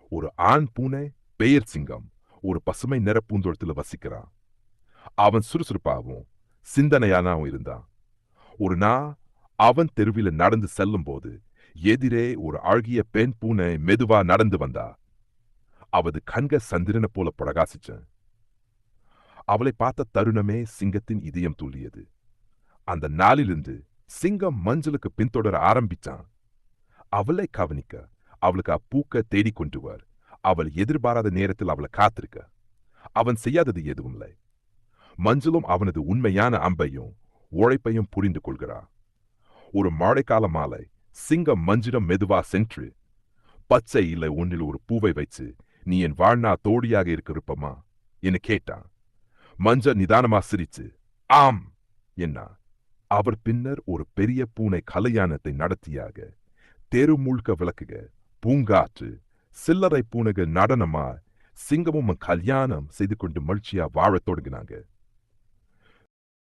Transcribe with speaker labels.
Speaker 1: ஒரு ஆண் பூனை பெயர் சிங்கம் ஒரு பசுமை நிற பூந்தோட்டத்துல வசிக்கிறான். அவன் சுறுசுறுப்பாகவும் சிந்தனையானாவும் இருந்தான். ஒரு நாள் அவன் தெருவில நடந்து செல்லும்போது எதிரே ஒரு அழகிய பெண் பூனை மெதுவா நடந்து வந்தா. அவது கண்கள் சந்திரனை போல பிரகாசிச்ச. அவளை பார்த்த தருணமே சிங்கத்தின் இதயம் துள்ளியது. அந்த நாளிலிருந்து சிங்கம் மஞ்சளுக்கு பின்தொடர ஆரம்பிச்சான். அவளை கவனிக்க, அவளுக்கு அப்பூக்க தேடிக் கொண்டு வர், அவள் எதிர்பாராத நேரத்தில் அவளை காத்திருக்க. அவன் செய்யாதது எதுவும் இல்லை. மஞ்சளும் அவனது உண்மையான அன்பையும் உழைப்பையும் புரிந்து கொள்கிறார். ஒரு மழைக்கால மாலை சிங்கம் மஞ்சிடம் மெதுவா சென்று, பச்சை இலை ஒன்றில் ஒரு பூவை வைத்து, நீ என் வாழ்நாள் தோழியாக இருக்க விருப்பமா என்று கேட்டான். மஞ்ச நிதானமா சிரிச்சு ஆம் என்ன. அவர் பின்னர் ஒரு பெரிய பூனை கல்யாணத்தை நடத்தியாக. தெரு முழுக்க விளக்குக, பூங்காற்று, சில்லறை பூனைகள் நடனமா சிங்கமும் கல்யாணம் செய்து கொண்டு மகிழ்ச்சியா வாழத் தொடங்கினாங்க.